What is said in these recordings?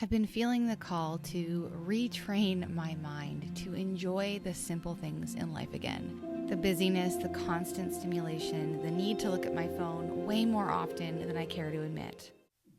I've been feeling the call to retrain my mind to enjoy the simple things in life again. The busyness, the constant stimulation, the need to look at my phone way more often than I care to admit.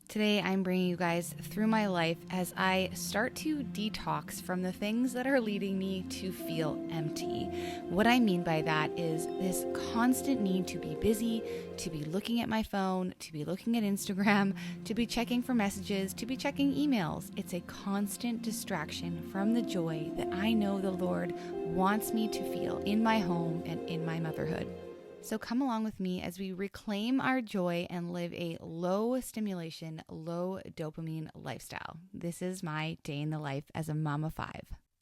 Today, I'm bringing you guys through my life as I start to detox from the things that are leading me to feel empty. What I mean by that is this constant need to be busy, to be looking at my phone, to be looking at Instagram, to be checking for messages, to be checking emails. It's a constant distraction from the joy that I know the Lord wants me to feel in my home and in my motherhood. So come along with me as we reclaim our joy and live a low stimulation, low dopamine lifestyle. This is my day in the life as a mom of 5.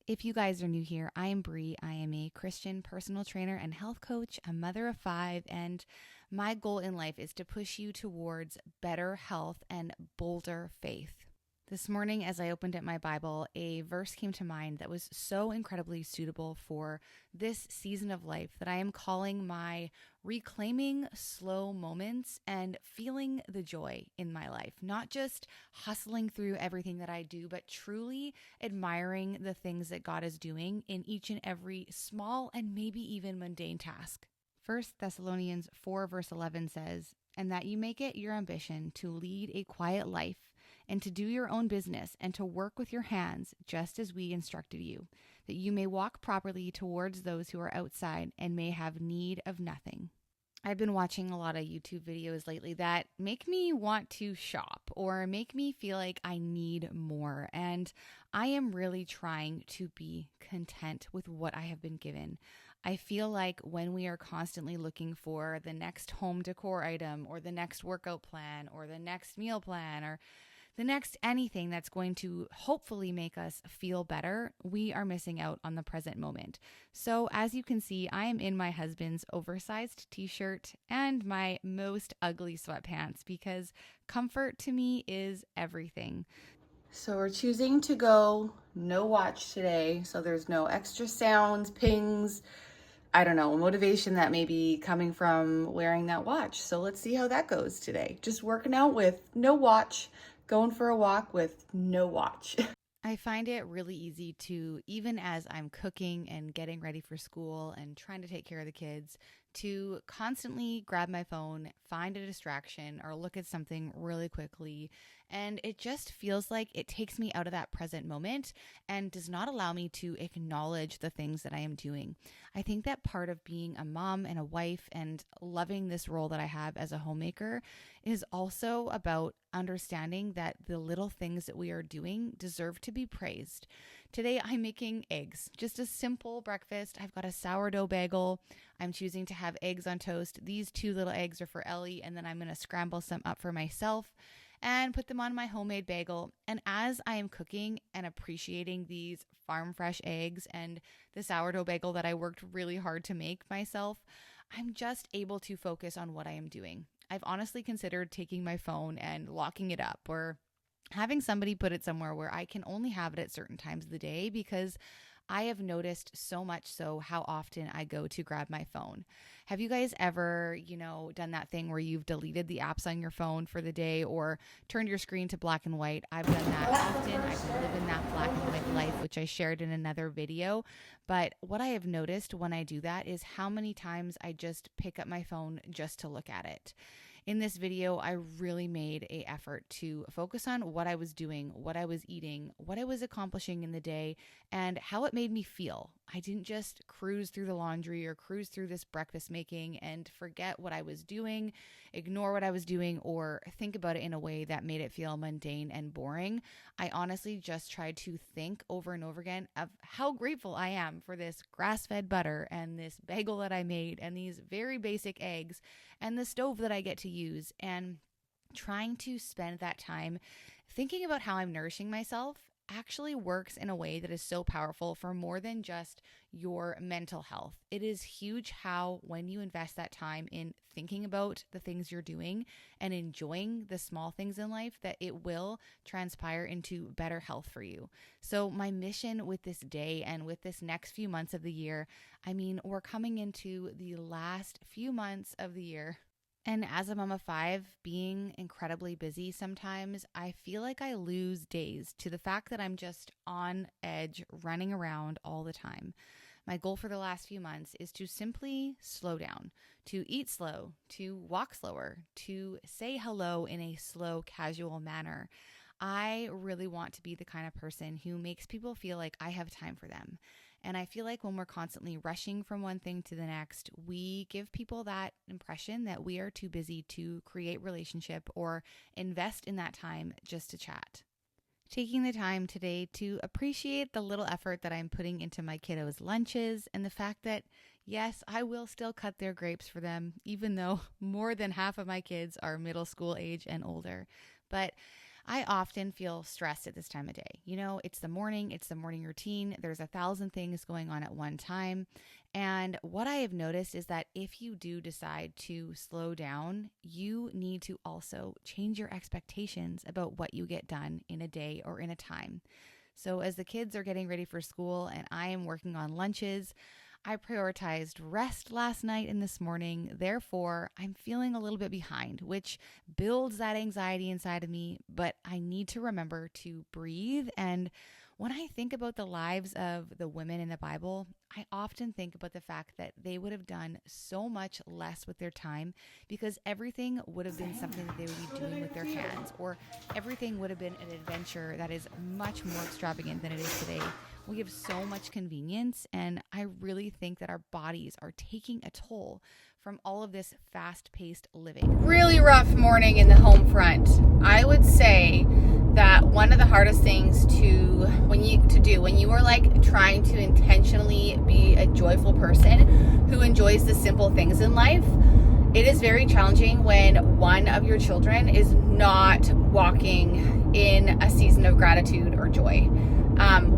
If you guys are new here, I am Bree. I am a Christian personal trainer and health coach, a mother of 5, and my goal in life is to push you towards better health and bolder faith. This morning, as I opened up my Bible, a verse came to mind that was so incredibly suitable for this season of life that I am calling my reclaiming slow moments and feeling the joy in my life. Not just hustling through everything that I do, but truly admiring the things that God is doing in each and every small and maybe even mundane task. 1 Thessalonians 4 verse 11 says, "And that you make it your ambition to lead a quiet life, and to do your own business, and to work with your hands, just as we instructed you, that you may walk properly towards those who are outside and may have need of nothing." I've been watching a lot of YouTube videos lately that make me want to shop or make me feel like I need more. And I am really trying to be content with what I have been given. I feel like when we are constantly looking for the next home decor item or the next workout plan or the next meal plan or the next anything that's going to hopefully make us feel better, we are missing out on the present moment. So as you can see, I am in my husband's oversized t-shirt and my most ugly sweatpants because comfort to me is everything. So we're choosing to go no watch today. So there's no extra sounds, pings, I don't know, motivation that may be coming from wearing that watch. So let's see how that goes today. Just working out with no watch, going for a walk with no watch. I find it really easy to, even as I'm cooking and getting ready for school and trying to take care of the kids, to constantly grab my phone, find a distraction, or look at something really quickly. And it just feels like it takes me out of that present moment and does not allow me to acknowledge the things that I am doing. I think that part of being a mom and a wife and loving this role that I have as a homemaker is also about understanding that the little things that we are doing deserve to be praised. Today, I'm making eggs, just a simple breakfast. I've got a sourdough bagel. I'm choosing to have eggs on toast. These 2 little eggs are for Ellie, and then I'm going to scramble some up for myself and put them on my homemade bagel. And as I am cooking and appreciating these farm fresh eggs and the sourdough bagel that I worked really hard to make myself, I'm just able to focus on what I am doing. I've honestly considered taking my phone and locking it up or having somebody put it somewhere where I can only have it at certain times of the day because I have noticed so much so how often I go to grab my phone. Have you guys ever, done that thing where you've deleted the apps on your phone for the day or turned your screen to black and white? I've done that often. I can live in that black and white life, which I shared in another video. But what I have noticed when I do that is how many times I just pick up my phone just to look at it. In this video, I really made an effort to focus on what I was doing, what I was eating, what I was accomplishing in the day, and how it made me feel. I didn't just cruise through the laundry or cruise through this breakfast making and forget what I was doing, ignore what I was doing, or think about it in a way that made it feel mundane and boring. I honestly just tried to think over and over again of how grateful I am for this grass-fed butter and this bagel that I made and these very basic eggs and the stove that I get to use, and trying to spend that time thinking about how I'm nourishing myself actually works in a way that is so powerful for more than just your mental health. It is huge how when you invest that time in thinking about the things you're doing and enjoying the small things in life, that it will transpire into better health for you. So my mission with this day and with this next few months of the year, we're coming into the last few months of the year. And as a mom of 5, being incredibly busy sometimes, I feel like I lose days to the fact that I'm just on edge, running around all the time. My goal for the last few months is to simply slow down, to eat slow, to walk slower, to say hello in a slow, casual manner. I really want to be the kind of person who makes people feel like I have time for them. And I feel like when we're constantly rushing from one thing to the next, we give people that impression that we are too busy to create relationship or invest in that time just to chat. Taking the time today to appreciate the little effort that I'm putting into my kiddos' lunches and the fact that, yes, I will still cut their grapes for them, even though more than half of my kids are middle school age and older. But I often feel stressed at this time of day. You know, it's the morning routine. There's 1,000 things going on at one time. And what I have noticed is that if you do decide to slow down, you need to also change your expectations about what you get done in a day or in a time. So as the kids are getting ready for school and I am working on lunches, I prioritized rest last night and this morning. Therefore, I'm feeling a little bit behind, which builds that anxiety inside of me. But I need to remember to breathe. And when I think about the lives of the women in the Bible, I often think about the fact that they would have done so much less with their time because everything would have been something that they would be doing with their hands, or everything would have been an adventure that is much more extravagant than it is today. We have so much convenience, and I really think that our bodies are taking a toll from all of this fast-paced living. Really rough morning in the home front. I would say that one of the hardest things to do when you are like trying to intentionally be a joyful person who enjoys the simple things in life, it is very challenging when one of your children is not walking in a season of gratitude or joy.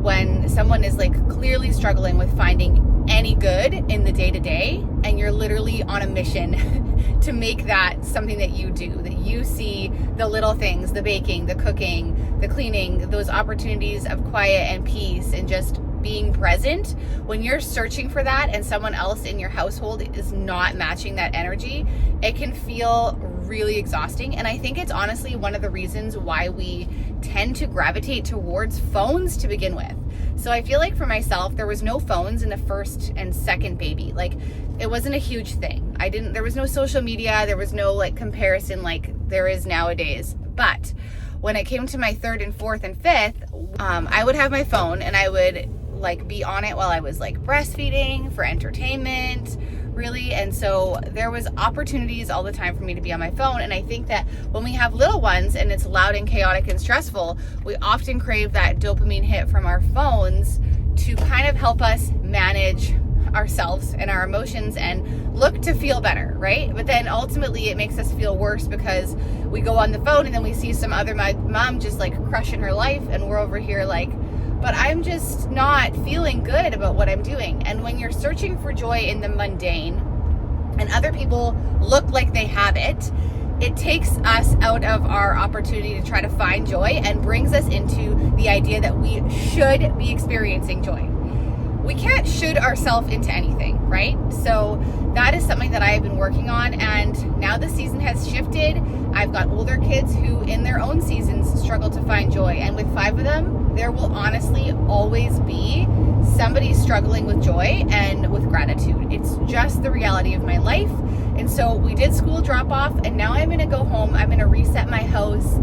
When someone is like clearly struggling with finding any good in the day-to-day, and you're literally on a mission to make that something that you do, that you see the little things, the baking, the cooking, the cleaning, those opportunities of quiet and peace and just being present. When you're searching for that and someone else in your household is not matching that energy, it can feel really exhausting. And I think it's honestly one of the reasons why we tend to gravitate towards phones to begin with. So I feel like for myself, there was no phones in the first and second baby. Like, it wasn't a huge thing. There was no social media. There was no like comparison like there is nowadays. But when it came to my third and fourth and fifth, I would have my phone and I would like be on it while I was like breastfeeding for entertainment, really. And so there was opportunities all the time for me to be on my phone. And I think that when we have little ones and it's loud and chaotic and stressful, we often crave that dopamine hit from our phones to kind of help us manage ourselves and our emotions and look to feel better, right? But then ultimately it makes us feel worse because we go on the phone and then we see some other mom just like crushing her life and we're over here like, but I'm just not feeling good about what I'm doing. And when you're searching for joy in the mundane and other people look like they have it, it takes us out of our opportunity to try to find joy and brings us into the idea that we should be experiencing joy. We can't should ourselves into anything, right? So that is something that I have been working on, and now the season has shifted. I've got older kids who in their own seasons struggle to find joy, and with 5 of them, there will honestly always be somebody struggling with joy and with gratitude. It's just the reality of my life. And so we did school drop off, and now I'm going to go home. I'm going to reset my house.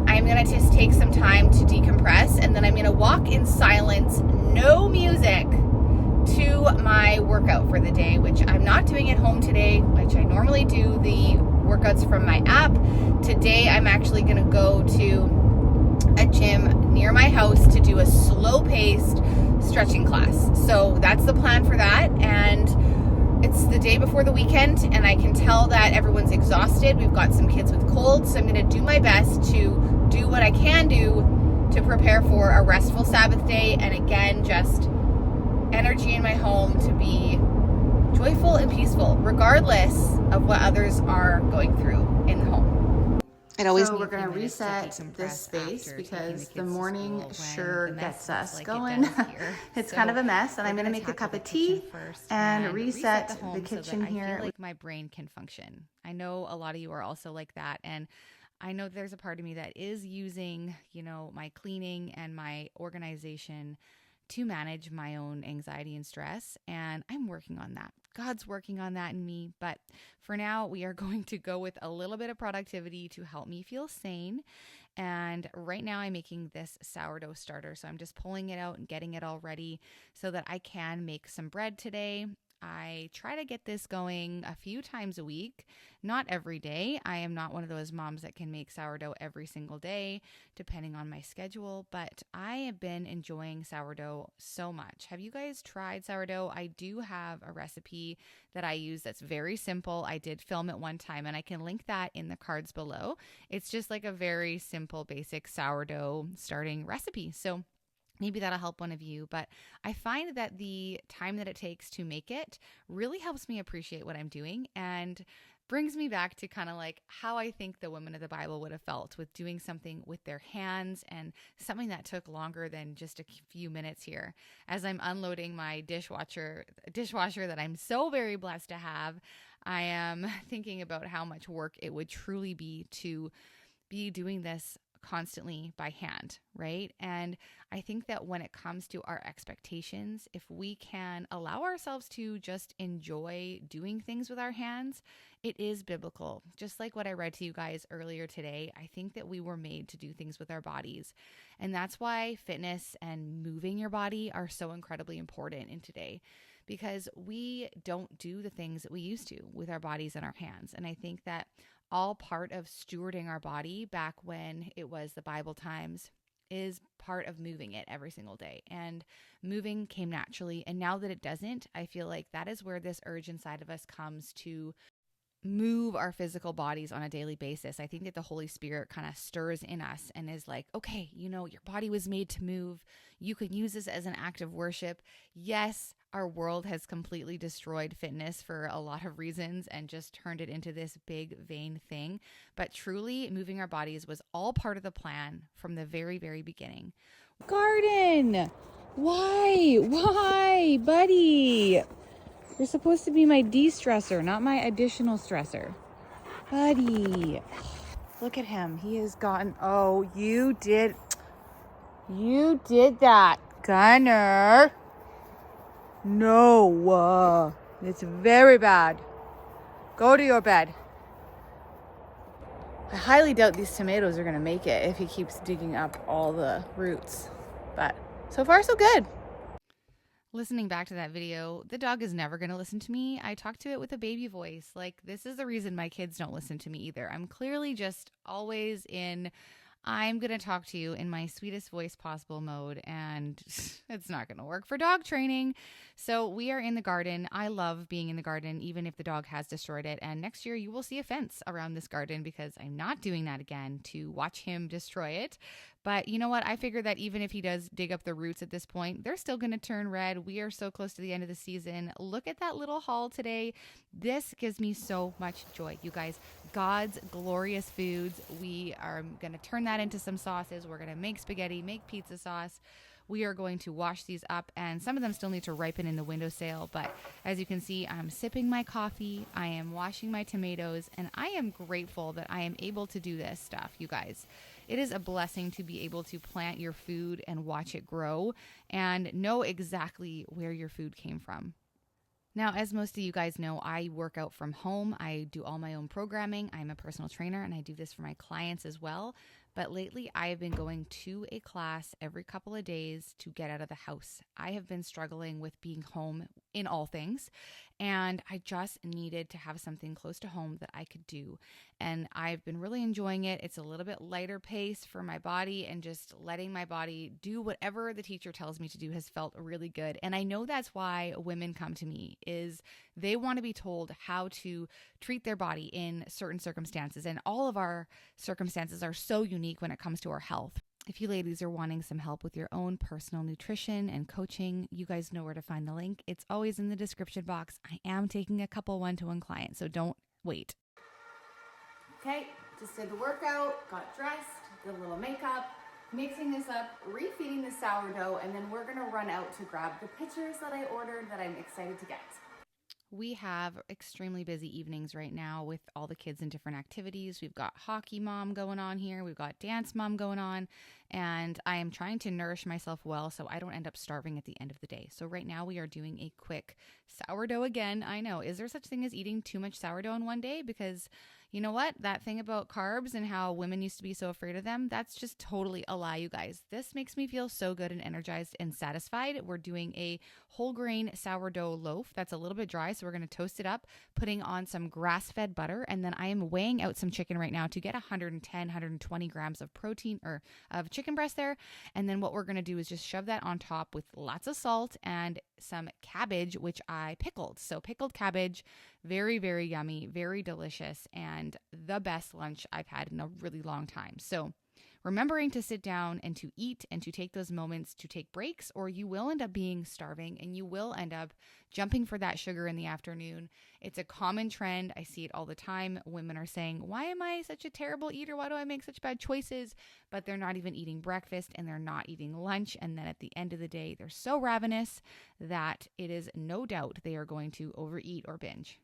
I'm going to just take some time to decompress, and then I'm going to walk in silence, no music, to my workout for the day, which I'm not doing at home today, which I normally do the workouts from my app. Today, I'm actually going to go to a gym near my house to do a slow-paced stretching class. So that's the plan for that. And it's the day before the weekend, and I can tell that everyone's exhausted. We've got some kids with colds, so I'm going to do my best to do what I can do to prepare for a restful Sabbath day. And again, just energy in my home to be joyful and peaceful, regardless of what others are going through in the home. It always So we're going to reset this space because the morning sure gets us going. It's kind of a mess, and I'm going to make a cup of tea and reset the kitchen here. I feel like my brain can function. I know a lot of you are also like that, and I know there's a part of me that is using, my cleaning and my organization to manage my own anxiety and stress, and I'm working on that. God's working on that in me, but for now, we are going to go with a little bit of productivity to help me feel sane. And right now, I'm making this sourdough starter, so I'm just pulling it out and getting it all ready so that I can make some bread today. I try to get this going a few times a week, not every day. I am not one of those moms that can make sourdough every single day, depending on my schedule, but I have been enjoying sourdough so much. Have you guys tried sourdough? I do have a recipe that I use that's very simple. I did film it one time, and I can link that in the cards below. It's just like a very simple, basic sourdough starting recipe. So maybe that'll help one of you, but I find that the time that it takes to make it really helps me appreciate what I'm doing and brings me back to kind of like how I think the women of the Bible would have felt with doing something with their hands and something that took longer than just a few minutes here. As I'm unloading my dishwasher that I'm so very blessed to have, I am thinking about how much work it would truly be to be doing this constantly by hand, right? And I think that when it comes to our expectations, if we can allow ourselves to just enjoy doing things with our hands, it is biblical. Just like what I read to you guys earlier today, I think that we were made to do things with our bodies. And that's why fitness and moving your body are so incredibly important in today, because we don't do the things that we used to with our bodies and our hands. And I think that all part of stewarding our body back when it was the Bible times is part of moving it every single day. And moving came naturally. And now that it doesn't, I feel like that is where this urge inside of us comes to move our physical bodies on a daily basis. I think that the Holy Spirit kind of stirs in us and is like, okay, your body was made to move. You can use this as an act of worship. Yes, our world has completely destroyed fitness for a lot of reasons and just turned it into this big vain thing. But truly, moving our bodies was all part of the plan from the very, very beginning. Garden! Why, buddy? You're supposed to be my de-stressor, not my additional stressor. Buddy. Look at him. He has gotten... Oh, you did that, Gunner. No. It's very bad. Go to your bed. I highly doubt these tomatoes are going to make it if he keeps digging up all the roots. But so far, so good. Listening back to that video, the dog is never going to listen to me. I talk to it with a baby voice. Like, this is the reason my kids don't listen to me either. I'm clearly just always in, I'm going to talk to you in my sweetest voice possible mode, and it's not going to work for dog training. So we are in the garden. I love being in the garden, even if the dog has destroyed it. And next year you will see a fence around this garden because I'm not doing that again to watch him destroy it. But you know what? I figure that even if he does dig up the roots at this point, they're still going to turn red. We are so close to the end of the season. Look at that little haul today. This gives me so much joy. You guys, God's glorious foods. We are going to turn that into some sauces. We're going to make spaghetti, make pizza sauce. We are going to wash these up, and some of them still need to ripen in the windowsill. But as you can see, I'm sipping my coffee. I am washing my tomatoes, and I am grateful that I am able to do this stuff, you guys. It is a blessing to be able to plant your food and watch it grow and know exactly where your food came from. Now, as most of you guys know, I work out from home. I do all my own programming. I'm a personal trainer, and I do this for my clients as well. But lately, I have been going to a class every couple of days to get out of the house. I have been struggling with being home in all things, and I just needed to have something close to home that I could do. And I've been really enjoying it. It's a little bit lighter pace for my body, and just letting my body do whatever the teacher tells me to do has felt really good. And I know that's why women come to me, is they want to be told how to treat their body in certain circumstances. And all of our circumstances are so unique when it comes to our health. If you ladies are wanting some help with your own personal nutrition and coaching, you guys know where to find the link. It's always in the description box. I am taking a couple one-to-one clients, so don't wait. Okay, Just did the workout, got dressed, did a little makeup, mixing this up, refeeding the sourdough, and then we're gonna run out to grab the pictures that I ordered that I'm excited to get. We have extremely busy evenings right now with all the kids in different activities. We've got hockey mom going on here. We've got dance mom going on. And I am trying to nourish myself well so I don't end up starving at the end of the day. So right now we are doing a quick sourdough again. I know. Is there such thing as eating too much sourdough in one day? Because you know what? That thing about carbs and how women used to be so afraid of them, that's just totally a lie, you guys. This makes me feel so good and energized and satisfied. We're doing a whole grain sourdough loaf that's a little bit dry, so we're going to toast it up, putting on some grass-fed butter, and then I am weighing out some chicken right now to get 110, 120 grams of protein or of chicken breast there. And then what we're going to do is just shove that on top with lots of salt and some cabbage, which I pickled. So pickled cabbage, very, very yummy, very delicious, and the best lunch I've had in a really long time. So remembering to sit down and to eat and to take those moments to take breaks, or you will end up being starving and you will end up jumping for that sugar in the afternoon. It's a common trend. I see it all the time. Women are saying, why am I such a terrible eater? Why do I make such bad choices? But they're not even eating breakfast and they're not eating lunch. And then at the end of the day, they're so ravenous that it is no doubt they are going to overeat or binge.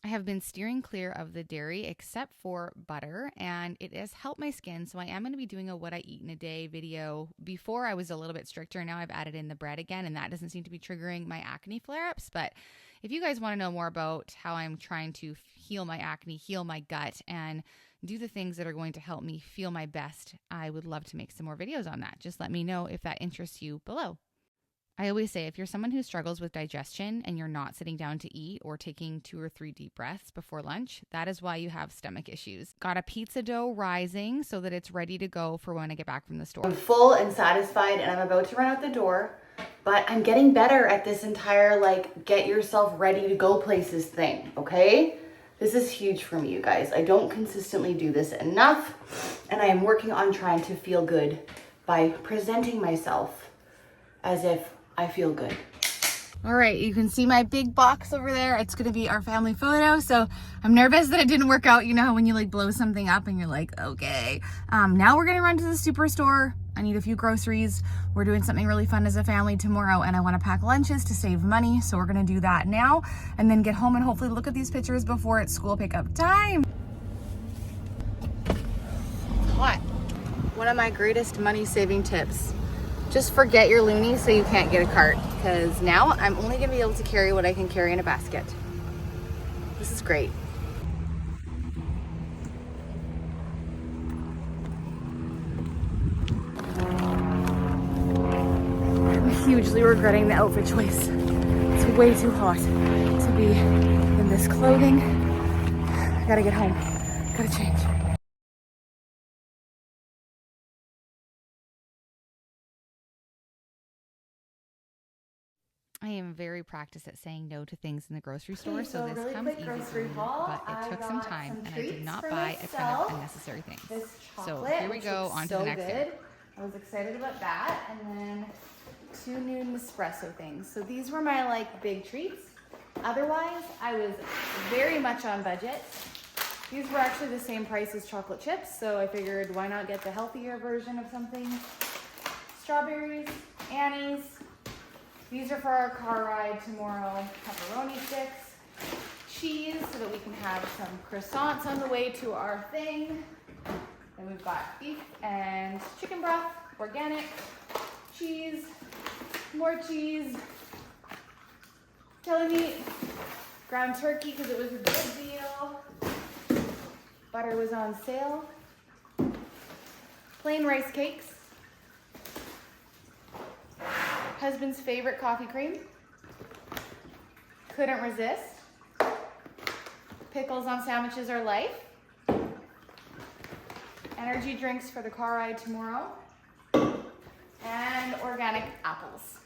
I have been steering clear of the dairy except for butter, and it has helped my skin. So I am going to be doing a what I eat in a day video. Before I was a little bit stricter. Now I've added in the bread again, and that doesn't seem to be triggering my acne flare-ups. But if you guys want to know more about how I'm trying to heal my acne, heal my gut, and do the things that are going to help me feel my best, I would love to make some more videos on that. Just let me know if that interests you below. I always say if you're someone who struggles with digestion and you're not sitting down to eat or taking 2 or 3 deep breaths before lunch, that is why you have stomach issues. Got a pizza dough rising so that it's ready to go for when I get back from the store. I'm full and satisfied and I'm about to run out the door, but I'm getting better at this entire get yourself ready to go places thing, okay? This is huge for me, you guys. I don't consistently do this enough, and I am working on trying to feel good by presenting myself as if I feel good. All right, you can see my big box over there. It's gonna be our family photo. So I'm nervous that it didn't work out. You know how when you blow something up and you're like, okay. Now we're gonna run to the superstore. I need a few groceries. We're doing something really fun as a family tomorrow, and I wanna pack lunches to save money. So we're gonna do that now and then get home and hopefully look at these pictures before it's school pickup time. It's hot. One of my greatest money saving tips. Just forget your loonies so you can't get a cart, because now I'm only going to be able to carry what I can carry in a basket. This is great. I'm hugely regretting the outfit choice. It's way too hot to be in this clothing. I gotta get home. Gotta change. I am very practiced at saying no to things in the grocery store, so this really comes easy for me, but it took some time, and I did not buy a ton of unnecessary things. So here we go, on to the next thing. I was excited about that, and then 2 new Nespresso things. So these were my big treats. Otherwise, I was very much on budget. These were actually the same price as chocolate chips, so I figured why not get the healthier version of something. Strawberries, Annie's. These are for our car ride tomorrow. Pepperoni sticks, cheese so that we can have some croissants on the way to our thing. Then we've got beef and chicken broth, organic, cheese, more cheese, deli meat, ground turkey because it was a good deal. Butter was on sale. Plain rice cakes. Husband's favorite coffee cream. Couldn't resist. Pickles on sandwiches are life. Energy drinks for the car ride tomorrow. And organic apples.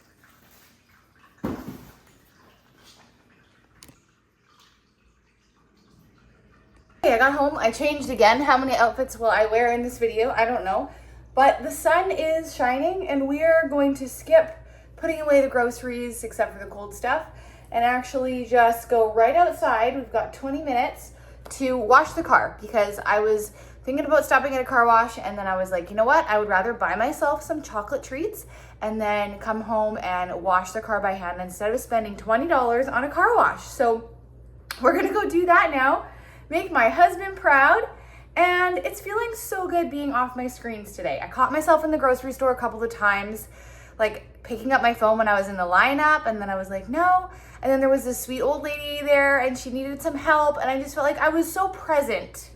Okay, I got home. I changed again. How many outfits will I wear in this video? I don't know. But the sun is shining and we are going to skip putting away the groceries except for the cold stuff and actually just go right outside. We've got 20 minutes to wash the car because I was thinking about stopping at a car wash, and then I was like, you know what? I would rather buy myself some chocolate treats and then come home and wash the car by hand instead of spending $20 on a car wash. So we're gonna go do that now, make my husband proud, and it's feeling so good being off my screens today. I caught myself in the grocery store a couple of times, like picking up my phone when I was in the lineup, and then I was like, no. And then there was this sweet old lady there and she needed some help, and I just felt like I was so present.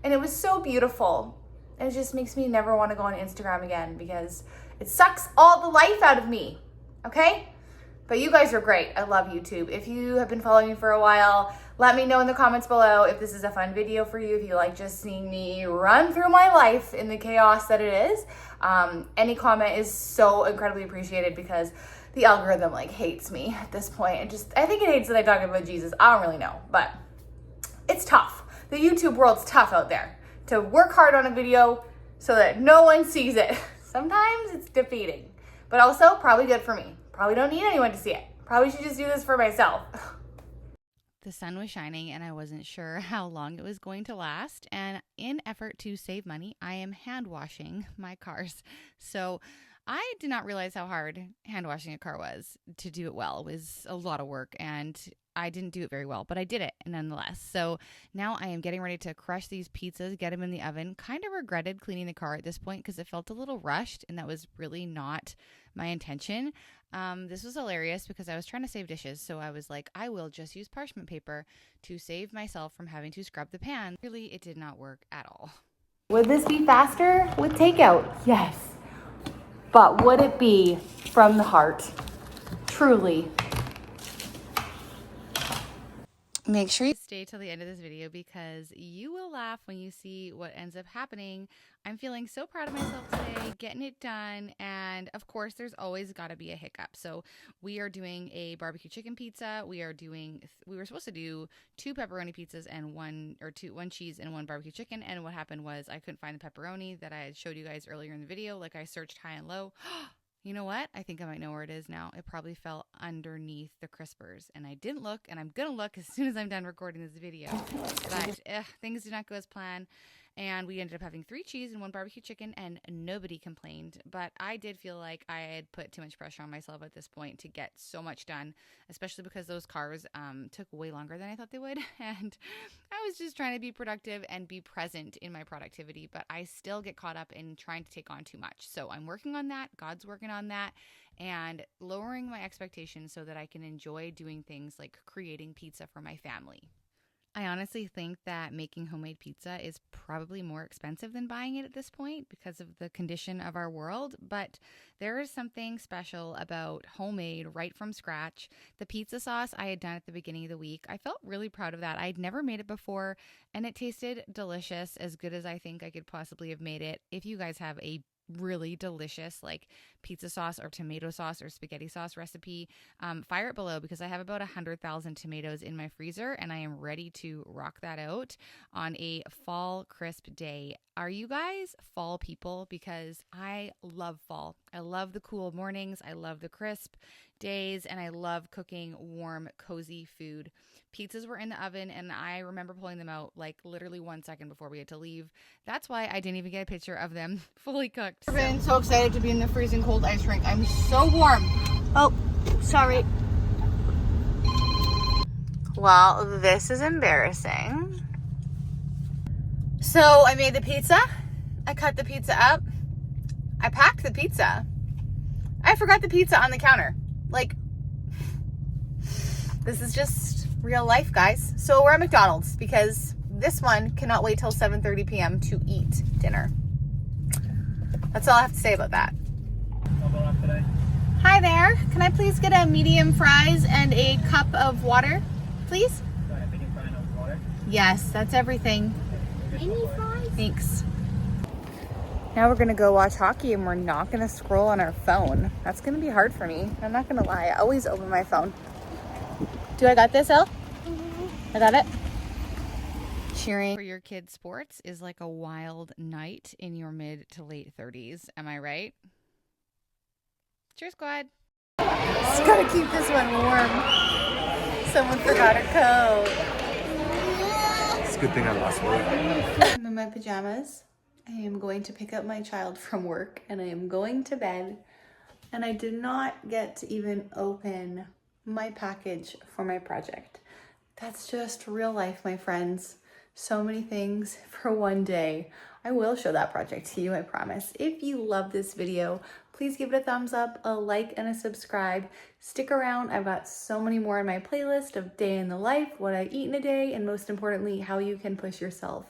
And it was so beautiful. And it just makes me never want to go on Instagram again because it sucks all the life out of me, okay? But you guys are great. I love YouTube. If you have been following me for a while, let me know in the comments below if this is a fun video for you, if you like just seeing me run through my life in the chaos that it is. Any comment is so incredibly appreciated because the algorithm like hates me at this point. I think it hates that I talk about Jesus. I don't really know, but it's tough. The YouTube world's tough out there to work hard on a video so that no one sees it. Sometimes it's defeating, but also probably good for me. Probably don't need anyone to see it. Probably should just do this for myself. The sun was shining and I wasn't sure how long it was going to last. And in effort to save money, I am hand washing my cars. So I did not realize how hard hand washing a car was to do it well. It was a lot of work and I didn't do it very well, but I did it nonetheless. So now I am getting ready to crush these pizzas, get them in the oven. Kind of regretted cleaning the car at this point because it felt a little rushed and that was really not my intention. This was hilarious because I was trying to save dishes. So I was like, I will just use parchment paper to save myself from having to scrub the pan. Really, it did not work at all. Would this be faster with takeout? Yes. But would it be from the heart? Truly. Make sure you stay till the end of this video because you will laugh when you see what ends up happening. I'm feeling so proud of myself today, getting it done. And of course, there's always got to be a hiccup. So we are doing a barbecue chicken pizza. We were supposed to do 2 pepperoni pizzas and one cheese and 1 barbecue chicken. And what happened was I couldn't find the pepperoni that I had showed you guys earlier in the video. Like I searched high and low. You know what? I think I might know where it is now. It probably fell underneath the crispers and I didn't look, and I'm going to look as soon as I'm done recording this video. But things did not go as planned. And we ended up having 3 cheese and 1 barbecue chicken, and nobody complained. But I did feel like I had put too much pressure on myself at this point to get so much done, especially because those cars took way longer than I thought they would. And I was just trying to be productive and be present in my productivity, but I still get caught up in trying to take on too much. So I'm working on that. God's working on that, and lowering my expectations so that I can enjoy doing things like creating pizza for my family. I honestly think that making homemade pizza is probably more expensive than buying it at this point because of the condition of our world, but there is something special about homemade right from scratch. The pizza sauce I had done at the beginning of the week, I felt really proud of that. I'd never made it before and it tasted delicious, as good as I think I could possibly have made it. If you guys have a really delicious like pizza sauce or tomato sauce or spaghetti sauce recipe, fire it below because I have about 100,000 tomatoes in my freezer and I am ready to rock that out on a fall crisp day. Are you guys fall people? Because I love fall. I love the cool mornings. I love the crisp days, and I love cooking warm, cozy food. Pizzas were in the oven and I remember pulling them out like literally 1 second before we had to leave. That's why I didn't even get a picture of them fully cooked. I've been so excited to be in the freezing cold ice rink. I'm so warm. Oh, sorry. Well, this is embarrassing. So I made the pizza. I cut the pizza up. I packed the pizza. I forgot the pizza on the counter. Like, this is just real life, guys. So we're at McDonald's because this one cannot wait till 7:30 p.m. to eat dinner. That's all I have to say about that. Hi there. Can I please get a medium fries and a cup of water, please? Do I have medium fry and water? Yes, that's everything. Any fries? Thanks. Now we're gonna go watch hockey and we're not gonna scroll on our phone. That's gonna be hard for me. I'm not gonna lie. I always open my phone. Do I got this, Elle? I got it. Cheering for your kids' sports is like a wild night in your mid to late 30s. Am I right? Cheers, squad. Just gotta keep this one warm. Someone forgot a coat. Good thing I lost weight. I'm in my pajamas. I am going to pick up my child from work and I am going to bed. And I did not get to even open my package for my project. That's just real life, my friends. So many things for one day. I will show that project to you, I promise. If you love this video, please give it a thumbs up, a like, and a subscribe. Stick around. I've got so many more in my playlist of day in the life, what I eat in a day, and most importantly, how you can push yourself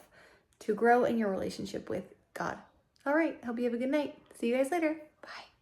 to grow in your relationship with God. All right, hope you have a good night. See you guys later. Bye.